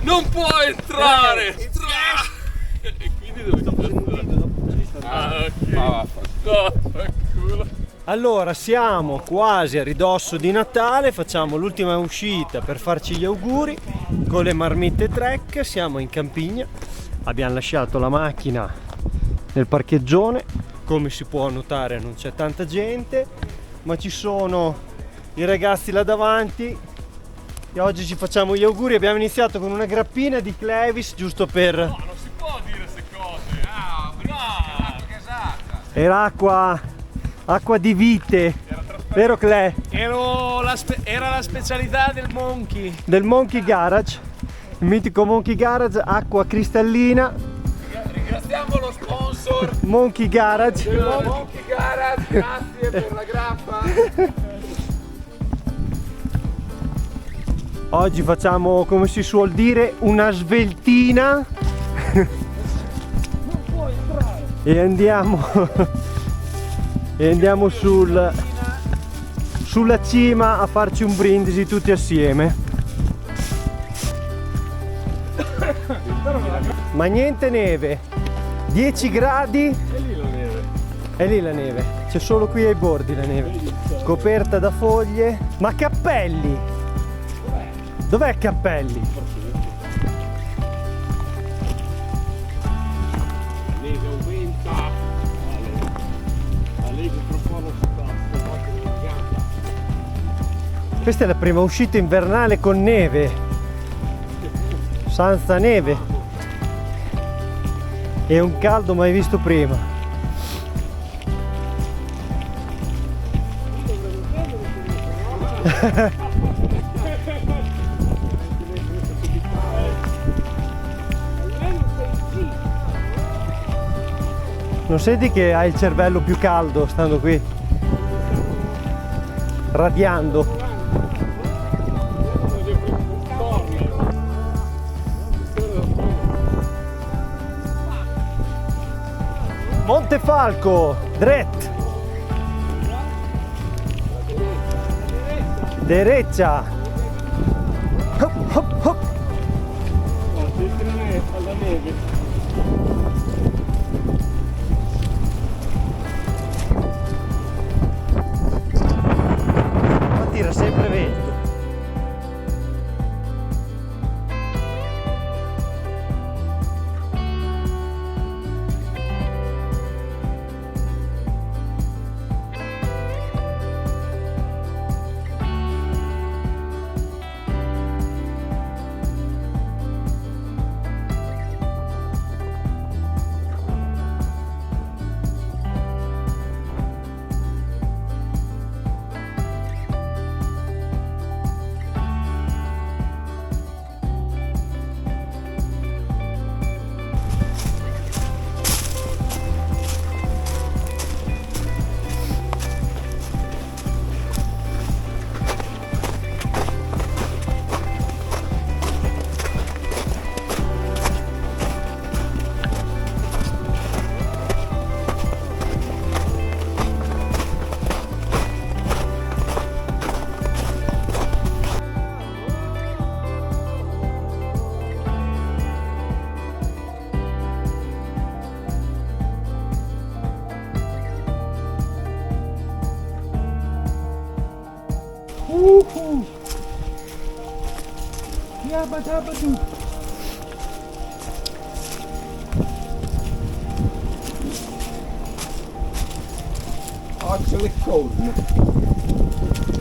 Non può entrare! E quindi dove vaffanculo. Allora, siamo quasi a ridosso di Natale, facciamo l'ultima uscita per farci gli auguri con le marmitte Trek, siamo in campigna, abbiamo lasciato la macchina nel parcheggione, come si può notare non c'è tanta gente, ma ci sono i ragazzi là davanti e oggi ci facciamo gli auguri. Abbiamo iniziato con una grappina di Clevis giusto per... No, non si può dire queste cose. Era acqua di vite, vero Cle? Era la specialità del Monkey. Del Monkey Garage, il mitico Monkey Garage, acqua cristallina. Ringraziamo lo sponsor Monkey Garage. Monkey Garage, grazie per la grappa. Oggi facciamo, come si suol dire, una sveltina. E andiamo sulla cima a farci un brindisi tutti assieme. Ma niente neve, 10 gradi. È lì la neve, c'è solo qui ai bordi la neve, coperta da foglie. Ma Cappelli? Dov'è Cappelli? Questa è la prima uscita invernale con neve, senza neve, e un caldo mai visto prima. Non senti che hai il cervello più caldo stando qui, radiando? Montefalco, dret, derecha, hop, hop, hop. Ma tira sempre vento. Occhio le corna.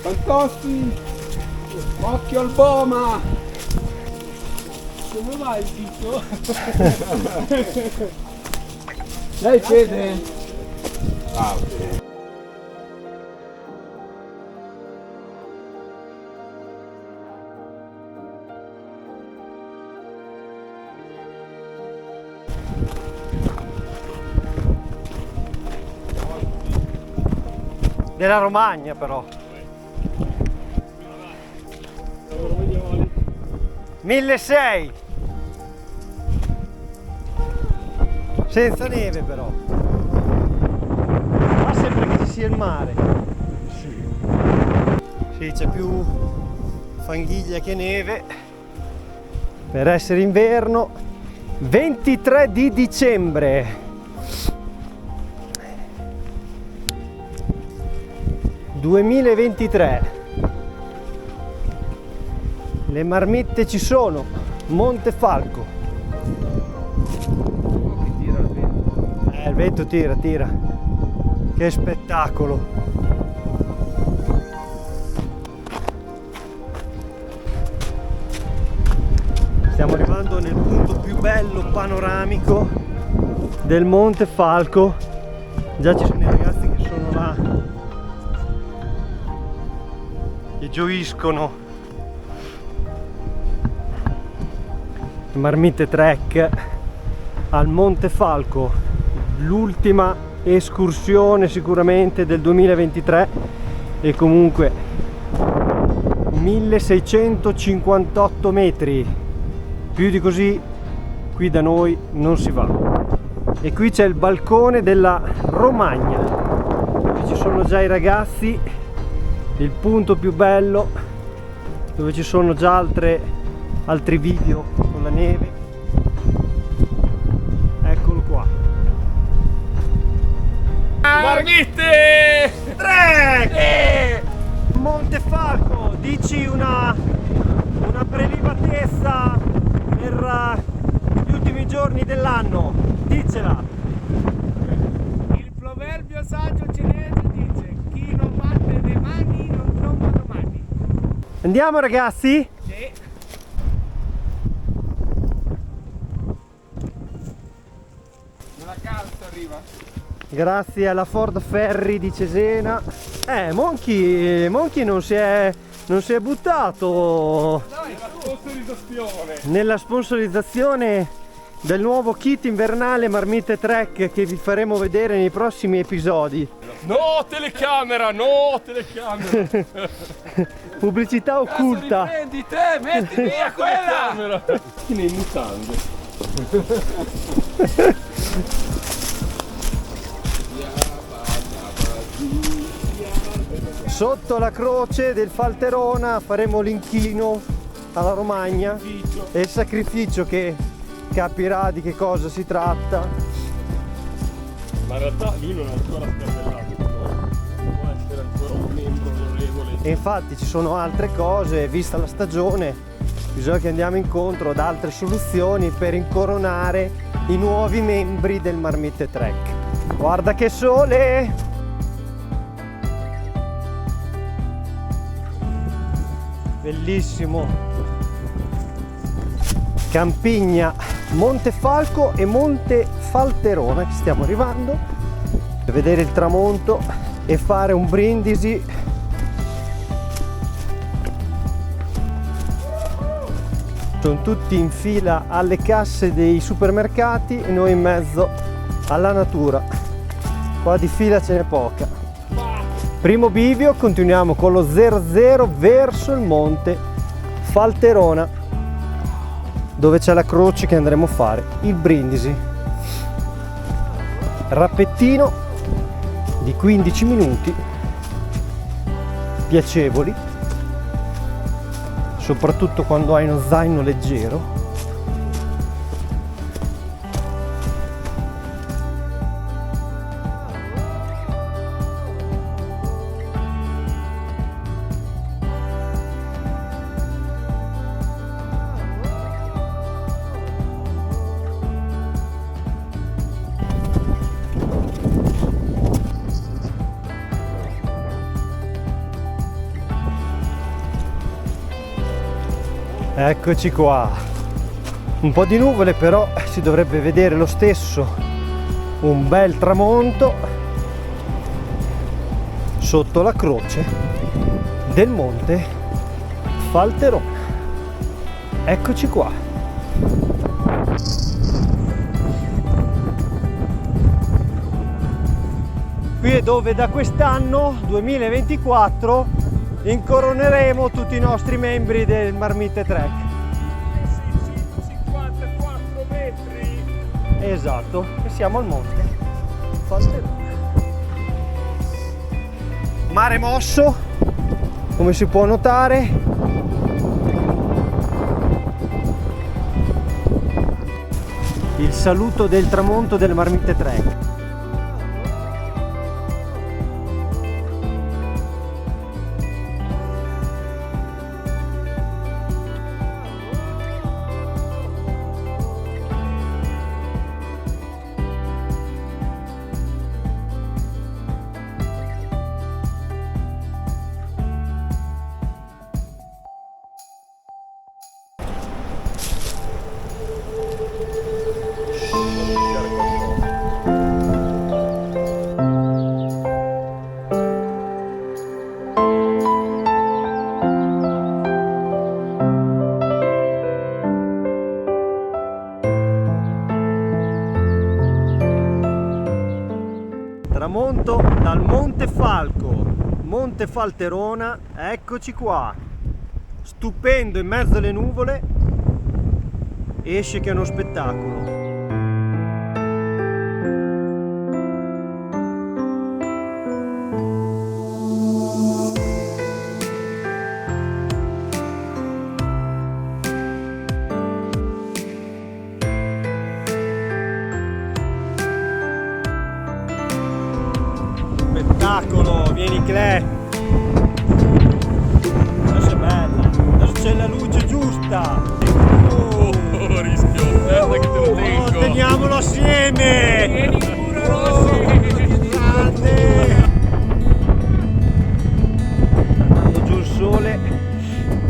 Fantossi! Occhio al boma! Come va il dito? Dai Fede! Ah, ok. Della Romagna però. 1600. Senza neve però. Ma sembra che ci sia il mare. Sì, c'è più fanghiglia che neve. per essere inverno. 23 di dicembre. ...2023. Le marmitte ci sono. Montefalco. Il vento tira. Che spettacolo. Stiamo arrivando nel punto più bello panoramico del Montefalco. Già ci sono i ragazzi che sono là, che gioiscono. Marmite Trek al Montefalco, l'ultima escursione sicuramente del 2023 e comunque 1658 metri. Più di così qui da noi non si va. E qui c'è il balcone della Romagna, dove ci sono già i ragazzi, il punto più bello, dove ci sono già altri video con la neve. Eccolo qua. Marmitte! Trek! Montefalco, dici una prelibatezza per gli ultimi giorni dell'anno, dicela. Il proverbio saggio cinese dice: chi non batte le mani non trova domani. Andiamo ragazzi? Sì. Una calza arriva. Grazie alla Ford Ferry di Cesena. Monkey non si è buttato nella sponsorizzazione del nuovo kit invernale Marmite Trek che vi faremo vedere nei prossimi episodi. No telecamera, no telecamera. Pubblicità occulta. Prendi te, metti via quella. Nei mutande. Sotto la croce del Falterona faremo l'inchino alla Romagna e il sacrificio che capirà di che cosa si tratta. Ma in realtà lui non è ancora scartellato, può essere ancora un membro onorevole. E infatti ci sono altre cose, vista la stagione, bisogna che andiamo incontro ad altre soluzioni per incoronare i nuovi membri del Marmite Trek. Guarda che sole! Bellissimo. Campigna, Montefalco e Monte Falterona che stiamo arrivando per vedere il tramonto e fare un brindisi. Sono tutti in fila alle casse dei supermercati e noi in mezzo alla natura. Qua di fila ce n'è poca. Primo bivio, continuiamo con lo 00 verso il Monte Falterona, dove c'è la croce che andremo a fare il brindisi. Rappettino di 15 minuti, piacevoli, soprattutto quando hai uno zaino leggero. Eccoci qua, un po' di nuvole però si dovrebbe vedere lo stesso un bel tramonto sotto la croce del Monte Falterona. Eccoci qua. Qui è dove da quest'anno 2024 incoroneremo tutti i nostri membri del Marmite Trek. 654 metri. Esatto, e siamo al Monte Falterona. Mare mosso, come si può notare. saluto del tramonto delle Marmitte Trek. Tramonto dal Monte Falco, Monte Falterona, eccoci qua, stupendo in mezzo alle nuvole, esce che è uno spettacolo. Spettacolo, vieni Cle. Adesso è bella, adesso c'è la luce giusta. Oh, rischio, aspetta che te lo tengo. Teniamolo assieme. Vieni pure Rossi. Grande. Andando giù il sole,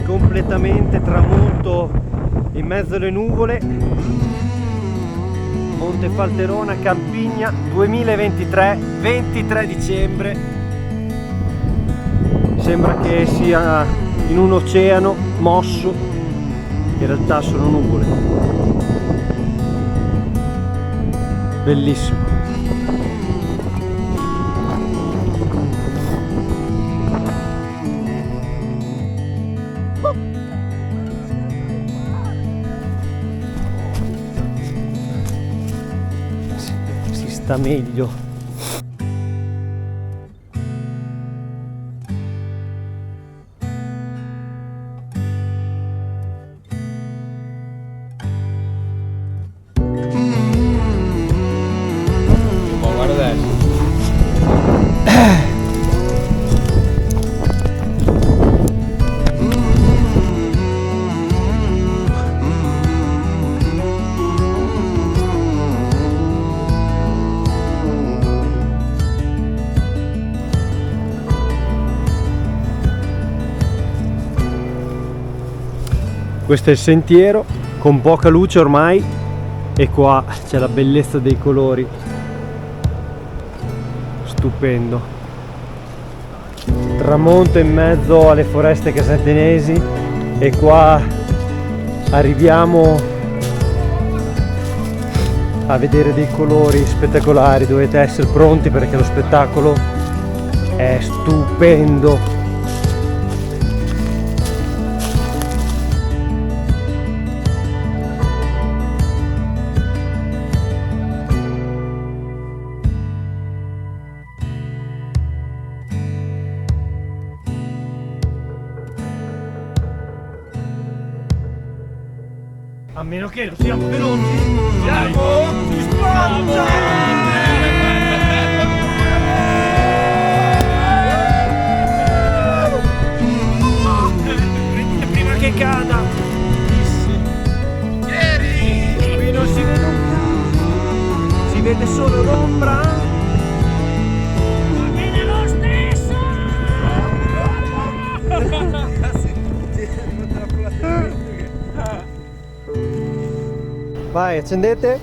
completamente tramonto in mezzo alle nuvole. Monte Falterona, Campigna 2023, 23 dicembre. Sembra che sia in un oceano mosso, in realtà sono nuvole. Bellissimo. Si sta meglio. Ma guarda adesso. Questo è il sentiero con poca luce ormai e qua c'è la bellezza dei colori, stupendo. Tramonto in mezzo alle foreste casaldenesi e qua arriviamo a vedere dei colori spettacolari. Dovete essere pronti perché lo spettacolo è stupendo. A meno che non siamo veloci. Si spaccia! Prima che cada. Qui non si vede un cazzo. Si vede solo l'ombra. Va bene lo stesso. Vai, accendete.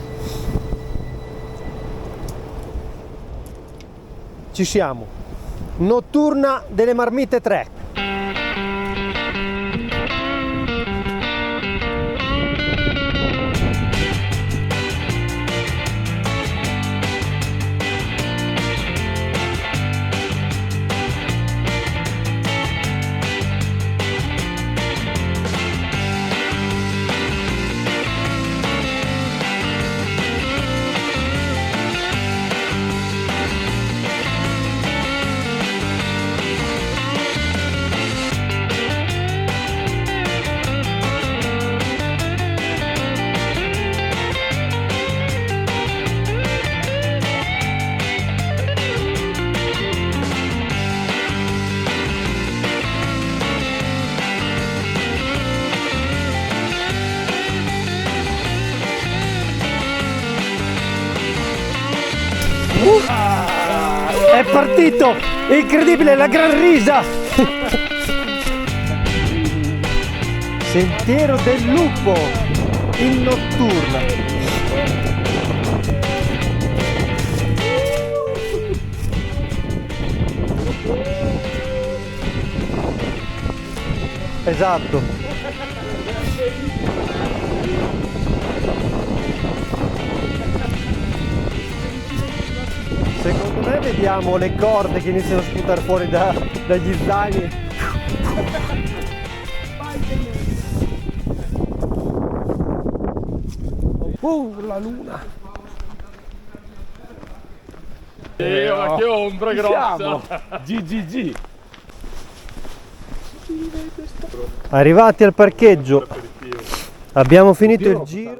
Ci siamo. Notturna delle Marmitte Trek. partito! È incredibile, la gran risa! Sentiero del lupo in notturna. Esatto. Secondo me vediamo le corde che iniziano a sputare fuori dagli zaini. La luna. Ma che ombra grossa! GGG. Arrivati al parcheggio, abbiamo finito il giro.